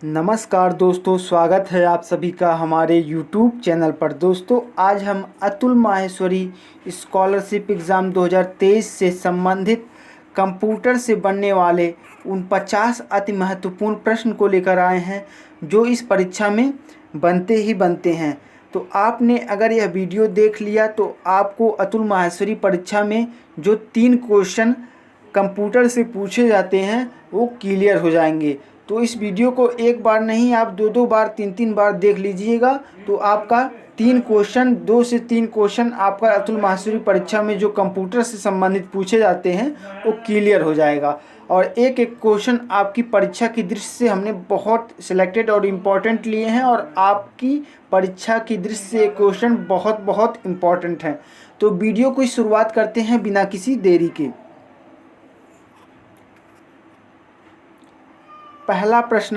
नमस्कार दोस्तों, स्वागत है आप सभी का हमारे YouTube चैनल पर। दोस्तों, आज हम अतुल माहेश्वरी स्कॉलरशिप एग्ज़ाम 2023 से संबंधित कंप्यूटर से बनने वाले उन 50 अति महत्वपूर्ण प्रश्न को लेकर आए हैं जो इस परीक्षा में बनते ही बनते हैं। तो आपने अगर यह वीडियो देख लिया तो आपको अतुल माहेश्वरी परीक्षा में जो 3 क्वेश्चन कंप्यूटर से पूछे जाते हैं वो क्लियर हो जाएंगे। तो इस वीडियो को एक बार नहीं, आप 2 बार 3 बार देख लीजिएगा तो आपका 2 से 3 क्वेश्चन आपका अतुल माहेश्वरी परीक्षा में जो कंप्यूटर से संबंधित पूछे जाते हैं वो क्लियर हो जाएगा। और एक एक क्वेश्चन आपकी परीक्षा की दृष्टि से हमने बहुत सिलेक्टेड और इम्पॉर्टेंट लिए हैं और आपकी परीक्षा की दृष्टि से क्वेश्चन बहुत इम्पॉर्टेंट हैं। तो वीडियो की शुरुआत करते हैं बिना किसी देरी के। पहला प्रश्न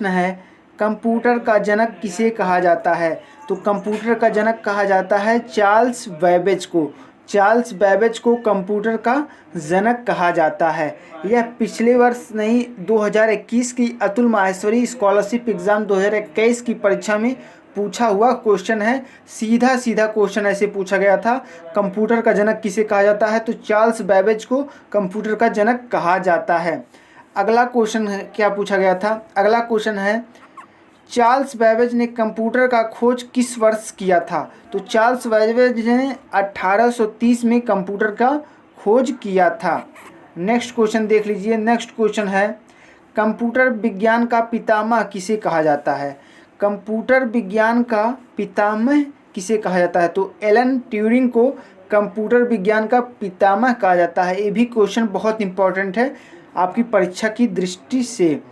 है कंप्यूटर का जनक किसे कहा जाता है। तो कंप्यूटर का जनक कहा जाता है चार्ल्स बैबेज को। चार्ल्स बैबेज को कंप्यूटर का जनक कहा जाता है। यह पिछले वर्ष नहीं, 2021 की अतुल माहेश्वरी स्कॉलरशिप एग्ज़ाम 2021 की परीक्षा में पूछा हुआ क्वेश्चन है। सीधा क्वेश्चन ऐसे पूछा गया था, कंप्यूटर का जनक किसे कहा जाता है, तो चार्ल्स बैबेज को कंप्यूटर का जनक कहा जाता है। अगला क्वेश्चन है, क्या पूछा गया था, अगला क्वेश्चन है चार्ल्स बैबेज ने कंप्यूटर का खोज किस वर्ष किया था। तो चार्ल्स बैबेज ने 1830 में कंप्यूटर का खोज किया था। नेक्स्ट क्वेश्चन देख लीजिए। नेक्स्ट क्वेश्चन है कंप्यूटर विज्ञान का पितामह किसे कहा जाता है। कंप्यूटर विज्ञान का पितामह किसे कहा जाता है, तो एलन ट्यूरिंग को कंप्यूटर विज्ञान का पितामह कहा जाता है। ये भी क्वेश्चन बहुत इंपॉर्टेंट है आपकी परीक्षा की दृष्टि से।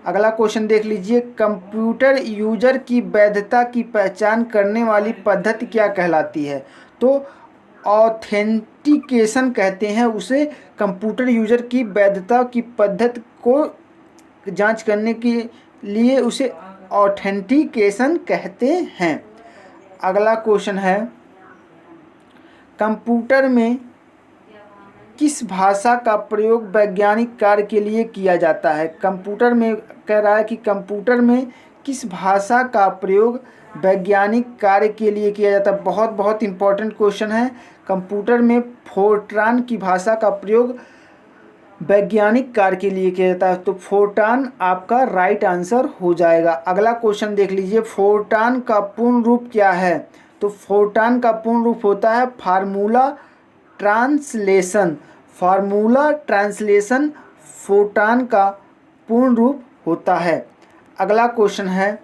अगला क्वेश्चन देख लीजिए, कंप्यूटर यूजर की वैधता की पहचान करने वाली पद्धति क्या कहलाती है। तो ऑथेंटिकेशन कहते हैं उसे। कंप्यूटर यूजर की वैधता की पद्धति को जांच करने के लिए उसे ऑथेंटिकेशन कहते हैं। अगला क्वेश्चन है कंप्यूटर में किस भाषा का प्रयोग वैज्ञानिक कार्य के लिए किया जाता है। कंप्यूटर में कह रहा है कि कंप्यूटर में किस भाषा का प्रयोग वैज्ञानिक कार्य के लिए किया जाता है। बहुत इंपॉर्टेंट क्वेश्चन है। कंप्यूटर में फोर्ट्रान की भाषा का प्रयोग वैज्ञानिक कार्य के लिए किया जाता है, तो फोर्ट्रान आपका राइट आंसर हो जाएगा। अगला क्वेश्चन देख लीजिए, फोर्ट्रान का पूर्ण रूप क्या है। तो फोर्ट्रान का पूर्ण रूप होता है formula translation. Formula translation Fortran का पूर्ण रूप होता है। अगला क्वेश्चन है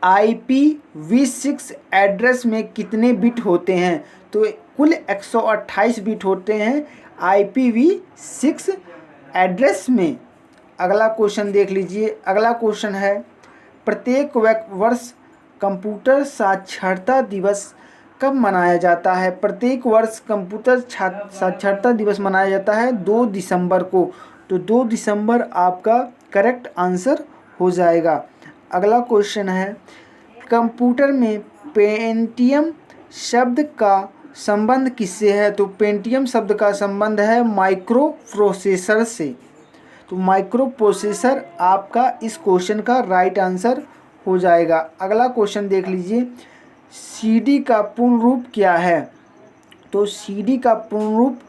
IPv6 एड्रेस में कितने बिट होते हैं। तो कुल 128 बिट होते हैं IPv6 एड्रेस में। अगला क्वेश्चन देख लीजिए। अगला क्वेश्चन है प्रत्येक वर्ष कंप्यूटर साक्षरता दिवस कब मनाया जाता है। प्रत्येक वर्ष कंप्यूटर साक्षरता दिवस मनाया जाता है 2 दिसंबर को। तो 2 दिसंबर आपका करेक्ट आंसर हो जाएगा। अगला क्वेश्चन है कंप्यूटर में पेंटियम शब्द का संबंध किससे है। तो पेंटियम शब्द का संबंध है माइक्रो प्रोसेसर से। तो माइक्रो प्रोसेसर आपका इस क्वेश्चन का राइट आंसर हो जाएगा। अगला क्वेश्चन देख लीजिए, CD का पूर्ण रूप क्या है। तो CD का पूर्ण रूप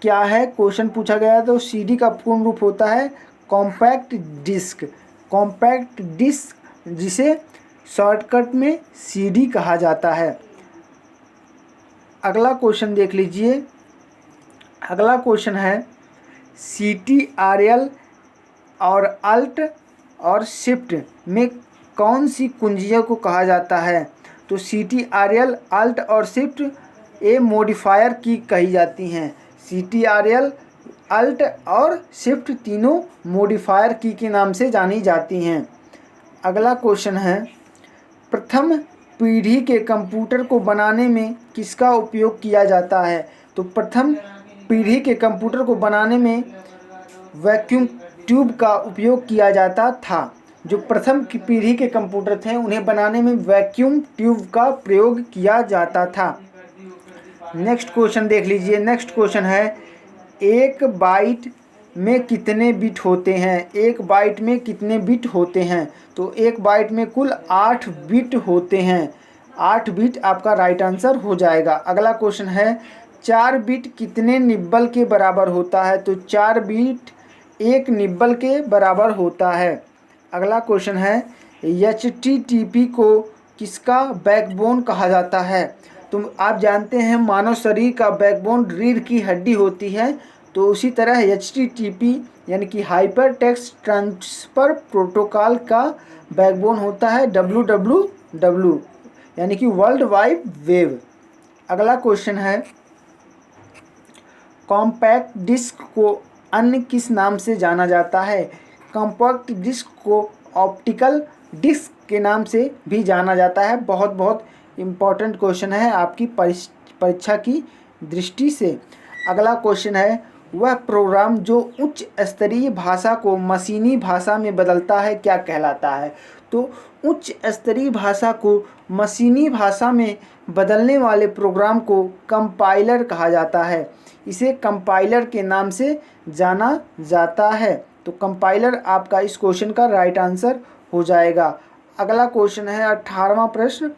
क्या है क्वेश्चन पूछा गया है। तो CD का पूर्ण रूप होता है कॉम्पैक्ट डिस्क। कॉम्पैक्ट डिस्क जिसे शॉर्टकट में CD कहा जाता है। अगला क्वेश्चन देख लीजिए। अगला क्वेश्चन है CTRL और अल्ट और शिफ्ट में कौन सी कुंजियों को कहा जाता है। तो CTRL, अल्ट और शिफ्ट ये मॉडिफायर की कही जाती हैं। CTRL, अल्ट और शिफ्ट तीनों मॉडिफायर की के नाम से जानी जाती हैं। अगला क्वेश्चन है प्रथम पीढ़ी के कंप्यूटर को बनाने में किसका उपयोग किया जाता है। तो प्रथम पीढ़ी के कंप्यूटर को बनाने में वैक्यूम ट्यूब का उपयोग किया जाता था। जो प्रथम की पीढ़ी के कंप्यूटर थे उन्हें बनाने में वैक्यूम ट्यूब का प्रयोग किया जाता था। नेक्स्ट क्वेश्चन देख लीजिए। नेक्स्ट क्वेश्चन है 1 बाइट में कितने बिट होते हैं? एक बाइट में कितने बिट होते हैं? तो एक बाइट में कुल 8 बिट होते हैं। 8 बिट आपका राइट आंसर हो जाएगा। अगला क्वेश्चन है 4 बिट कितने निब्बल के बराबर होता है? तो 4 बिट 1 निब्बल के बराबर होता है। अगला क्वेश्चन है HTTP को किसका बैकबोन कहा जाता है? तो आप जानते हैं मानव शरीर का बैकबोन रीढ़ की हड्डी होती है, तो उसी तरह HTTP यानी कि हाइपर टेक्स्ट ट्रांसफ़र प्रोटोकॉल का बैकबोन होता है WWW यानी कि वर्ल्ड वाइड वेब। अगला क्वेश्चन है कॉम्पैक्ट डिस्क को अन्य किस नाम से जाना जाता है? कॉम्पैक्ट डिस्क को ऑप्टिकल डिस्क के नाम से भी जाना जाता है। बहुत बहुत इम्पॉर्टेंट क्वेश्चन है आपकी परीक्षा की दृष्टि से। अगला क्वेश्चन है वह प्रोग्राम जो उच्च स्तरीय भाषा को मशीनी भाषा में बदलता है क्या कहलाता है? तो उच्च स्तरीय भाषा को मशीनी भाषा में बदलने वाले प्रोग्राम को कंपाइलर कहा जाता है। इसे कंपाइलर के नाम से जाना जाता है। तो कंपाइलर आपका इस क्वेश्चन का राइट आंसर हो जाएगा। अगला क्वेश्चन है 18वां प्रश्न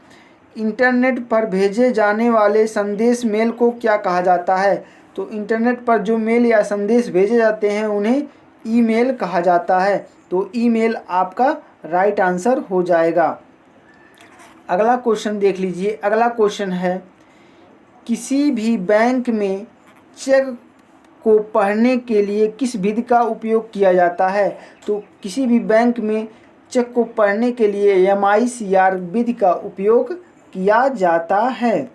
इंटरनेट पर भेजे जाने वाले संदेश मेल को क्या कहा जाता है? तो इंटरनेट पर जो मेल या संदेश भेजे जाते हैं उन्हें ईमेल कहा जाता है। तो ईमेल आपका राइट आंसर हो जाएगा। अगला क्वेश्चन देख लीजिए। अगला क्वेश्चन है किसी भी बैंक में चेक को पढ़ने के लिए किस विधि का उपयोग किया जाता है? तो किसी भी बैंक में चेक को पढ़ने के लिए MICR विधि का उपयोग किया जाता है।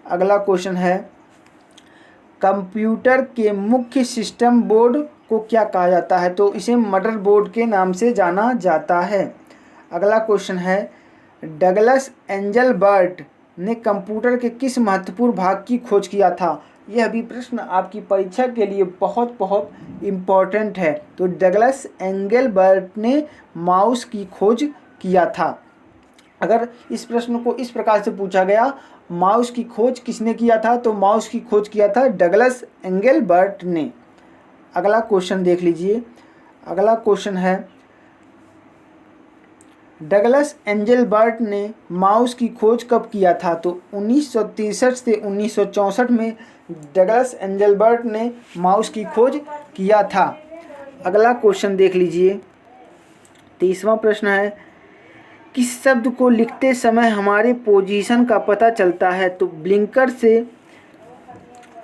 अगला क्वेश्चन है कंप्यूटर के मुख्य सिस्टम बोर्ड को क्या कहा जाता है? तो इसे मदरबोर्ड के नाम से जाना जाता है। अगला क्वेश्चन है डगलस एंजलबर्ट ने कंप्यूटर के किस महत्वपूर्ण भाग की खोज किया था? यह भी प्रश्न आपकी परीक्षा के लिए बहुत बहुत इम्पोर्टेंट है। तो डगलस एंजलबर्ट ने माउस की खोज किया था। अगर इस प्रश्न को इस प्रकार से पूछा गया माउस की खोज किसने किया था? तो माउस की खोज किया था डगलस एंजलबर्ट ने। अगला क्वेश्चन देख लीजिए। अगला क्वेश्चन है डगलस एंजलबर्ट ने माउस की खोज कब किया था? तो 1963 से 1964 में डगलस एंजलबर्ट ने माउस की खोज किया था। अगला क्वेश्चन देख लीजिए। 30वां प्रश्न है किस शब्द को लिखते समय हमारे पोजीशन का पता चलता है? तो ब्लिंकर से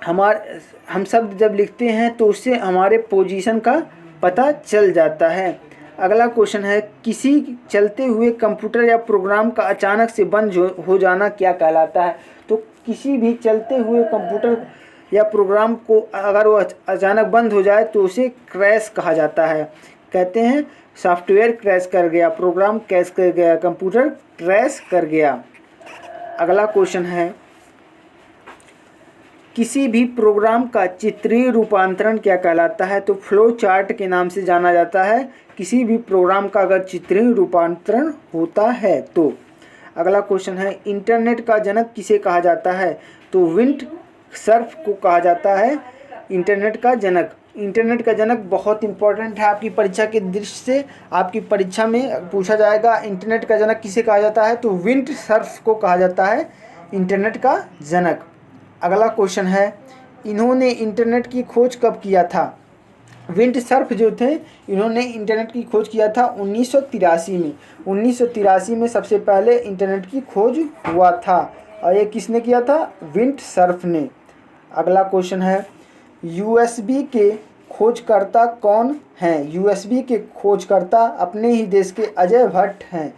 हम शब्द जब लिखते हैं तो उससे हमारे पोजीशन का पता चल जाता है। अगला क्वेश्चन है किसी चलते हुए कंप्यूटर या प्रोग्राम का अचानक से बंद हो जाना क्या कहलाता है? तो किसी भी चलते हुए कंप्यूटर या प्रोग्राम को अगर वो अचानक बंद हो जाए तो उसे क्रैश कहा जाता है। कहते हैं सॉफ्टवेयर क्रैश कर गया, प्रोग्राम क्रैश कर गया, कंप्यूटर क्रैश कर गया। अगला क्वेश्चन है किसी भी प्रोग्राम का चित्रीय रूपांतरण क्या कहलाता है? तो फ्लो चार्ट के नाम से जाना जाता है किसी भी प्रोग्राम का अगर चित्रीय रूपांतरण होता है तो। अगला क्वेश्चन है इंटरनेट का जनक किसे कहा जाता है? तो विंड सर्फ को कहा जाता है इंटरनेट का जनक। इंटरनेट का जनक बहुत इंपॉर्टेंट है आपकी परीक्षा की दृष्टि से। आपकी परीक्षा में पूछा जाएगा इंटरनेट का जनक किसे कहा जाता है? तो विंड सर्फ को कहा जाता है इंटरनेट का जनक। अगला क्वेश्चन है इन्होंने इंटरनेट की खोज कब किया था? विंड सर्फ जो थे इन्होंने इंटरनेट की खोज किया था 1983 में। 1983 में सबसे पहले इंटरनेट की खोज हुआ था और ये किसने किया था? विंड सर्फ ने। अगला क्वेश्चन है USB के खोजकर्ता कौन हैं? USB के खोजकर्ता अपने ही देश के अजय भट्ट हैं।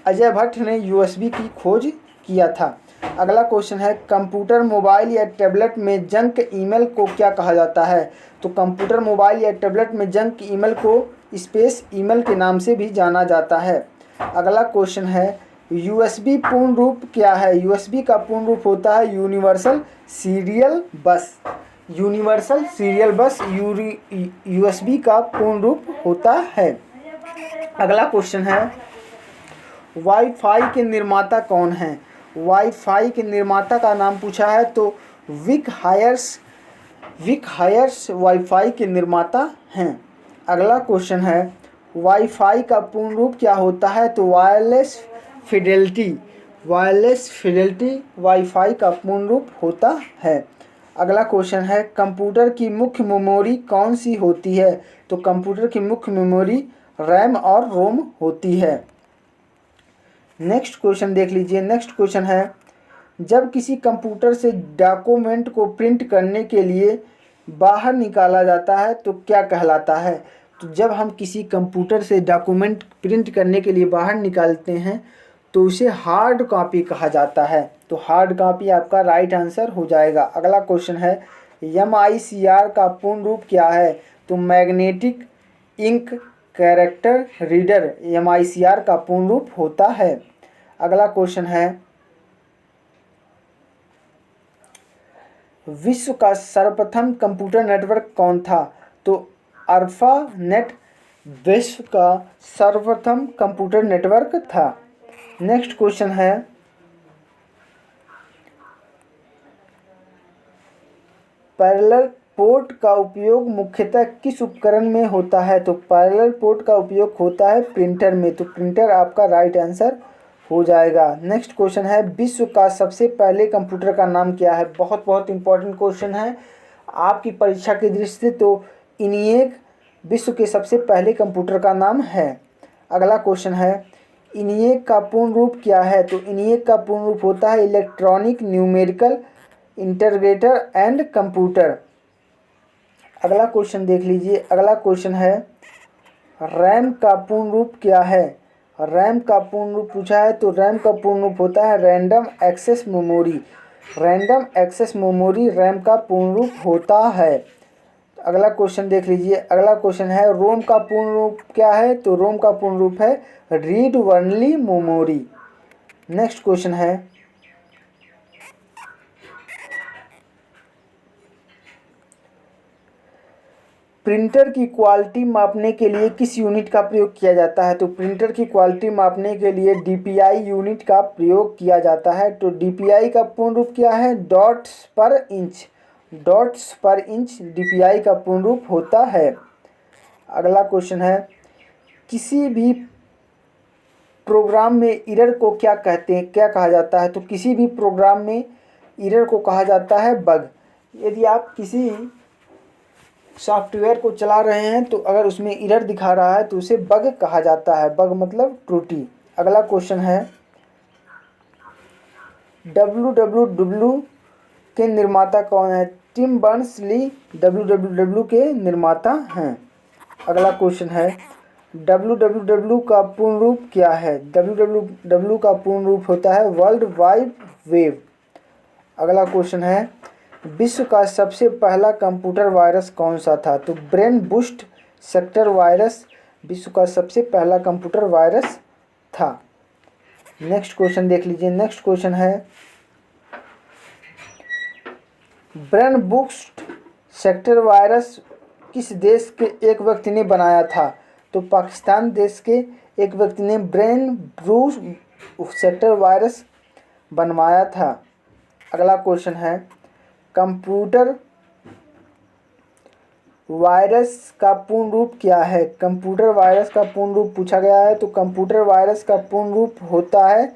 अजय भट्ट ने USB की खोज किया था। अगला क्वेश्चन है कंप्यूटर मोबाइल या टैबलेट में जंक ईमेल को क्या कहा जाता है? तो कंप्यूटर मोबाइल या टैबलेट में जंक ईमेल को स्पेस ईमेल के नाम से भी जाना जाता है। अगला क्वेश्चन है USB पूर्ण रूप क्या है? USB का पूर्ण रूप होता है यूनिवर्सल सीरियल बस। यूनिवर्सल सीरियल बस USB का पूर्ण रूप होता है। अगला क्वेश्चन है वाईफाई के निर्माता कौन हैं? वाईफाई के निर्माता का नाम पूछा है तो Vic Hayes Vic Hayes wifi के निर्माता हैं। अगला क्वेश्चन है वाईफाई का पूर्ण रूप क्या होता है? तो wireless Fidelity. Wireless Fidelity wifi का पूर्ण रूप होता है। अगला क्वेश्चन है कंप्यूटर की मुख्य मेमोरी कौन सी होती है? तो कंप्यूटर की मुख्य मेमोरी रैम और रोम होती है। नेक्स्ट क्वेश्चन देख लीजिए। नेक्स्ट क्वेश्चन है जब किसी कंप्यूटर से डॉक्यूमेंट को प्रिंट करने के लिए बाहर निकाला जाता है तो क्या कहलाता है? तो जब हम किसी कंप्यूटर से डॉक्यूमेंट प्रिंट करने के लिए बाहर निकालते हैं तो उसे हार्ड कॉपी कहा जाता है। तो हार्ड कॉपी आपका राइट आंसर हो जाएगा। अगला क्वेश्चन है MICR का पूर्ण रूप क्या है? तो magnetic ink character reader MICR का पूर्ण रूप होता है। अगला क्वेश्चन है विश्व का सर्वप्रथम कंप्यूटर नेटवर्क कौन था? तो अल्फानेट विश्व का सर्वप्रथम कंप्यूटर नेटवर्क था। नेक्स्ट क्वेश्चन है पैरेलल पोर्ट का उपयोग मुख्यतः किस उपकरण में होता है? तो पैरेलल पोर्ट का उपयोग होता है प्रिंटर में। तो प्रिंटर आपका राइट आंसर हो जाएगा। नेक्स्ट क्वेश्चन है विश्व का सबसे पहले कंप्यूटर का नाम क्या है? बहुत बहुत इंपॉर्टेंट क्वेश्चन है आपकी परीक्षा की दृष्टि से। तो इनिएक विश्व के सबसे पहले कंप्यूटर का नाम है। अगला क्वेश्चन है इनिएक का पूर्ण रूप क्या है? तो इनिएक का पूर्ण रूप होता है electronic numerical integrator and computer. अगला क्वेश्चन देख लीजिए। अगला क्वेश्चन है रैम का पूर्ण रूप क्या है? रैम का पूर्ण रूप पूछा है तो रैम का पूर्ण रूप होता है random access memory. Random access memory RAM का पूर्ण रूप होता है। अगला क्वेश्चन देख लीजिए। अगला क्वेश्चन है रोम का पूर्ण रूप क्या है? तो रोम का पूर्ण रूप है read only memory. Next question है प्रिंटर की क्वालिटी मापने के लिए किस यूनिट का प्रयोग किया जाता है? तो प्रिंटर की क्वालिटी मापने के लिए DPI यूनिट का प्रयोग किया जाता है। तो DPI का पूर्ण रूप क्या है? डॉट्स पर इंच। डॉट्स पर इंच DPI का पूर्ण रूप होता है। अगला क्वेश्चन है किसी भी प्रोग्राम में एरर को क्या कहते हैं, क्या कहा जाता है? तो किसी भी प्रोग्राम में एरर को कहा जाता है बग। यदि आप किसी सॉफ्टवेयर को चला रहे हैं तो अगर उसमें एरर दिखा रहा है तो उसे बग कहा जाता है। बग मतलब त्रुटि। अगला क्वेश्चन है WWW के निर्माता कौन है? टिम बर्नर्स-ली WWW के निर्माता हैं। अगला क्वेश्चन है WWW का पूर्ण रूप क्या है? WWW का पूर्ण रूप होता है वर्ल्ड वाइड वेब। अगला क्वेश्चन है विश्व का सबसे पहला कंप्यूटर वायरस कौन सा था? तो ब्रेन बूस्ट सेक्टर वायरस विश्व का सबसे पहला कंप्यूटर वायरस था। नेक्स्ट क्वेश्चन देख लीजिए। नेक्स्ट क्वेश्चन है ब्रेन बूस्ट सेक्टर वायरस किस देश के एक व्यक्ति ने बनाया था? तो पाकिस्तान देश के एक व्यक्ति ने ब्रेन बूस्ट सेक्टर वायरस बनवाया था। अगला क्वेश्चन है कंप्यूटर वायरस का पूर्ण रूप क्या है? कंप्यूटर वायरस का पूर्ण रूप पूछा गया है तो कंप्यूटर वायरस का पूर्ण रूप होता है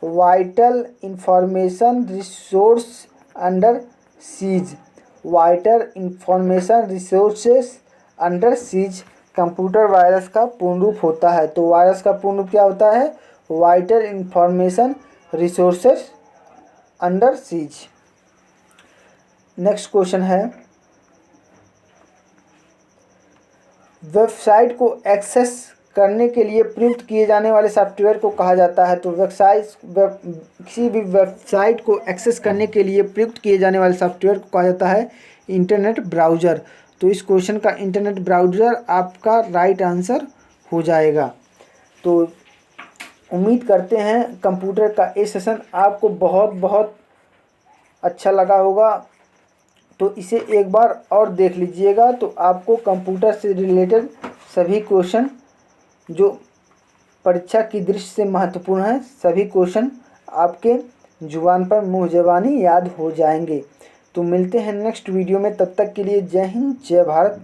vital information resource under seize. Vital information resources under seize computer virus का पूर्ण रूप होता है। तो वायरस का पूर्ण रूप क्या होता है? Vital information resources under seize. Next question है वेबसाइट को एक्सेस करने के लिए प्रयुक्त किए जाने वाले सॉफ्टवेयर को कहा जाता है। तो किसी भी वेबसाइट को एक्सेस करने के लिए प्रयुक्त किए जाने वाले सॉफ्टवेयर को कहा जाता है इंटरनेट ब्राउज़र। तो इस क्वेश्चन का इंटरनेट ब्राउज़र आपका राइट आंसर हो जाएगा। तो उम्मीद करते हैं कंप्यूटर का ये सेशन आपको बहुत बहुत अच्छा लगा होगा। तो इसे एक बार और देख लीजिएगा तो आपको कंप्यूटर से रिलेटेड सभी क्वेश्चन जो परीक्षा की दृष्टि से महत्वपूर्ण है सभी क्वेश्चन आपके जुबान पर मुँह ज़बानी याद हो जाएंगे। तो मिलते हैं नेक्स्ट वीडियो में, तब तक के लिए जय हिंद जय भारत।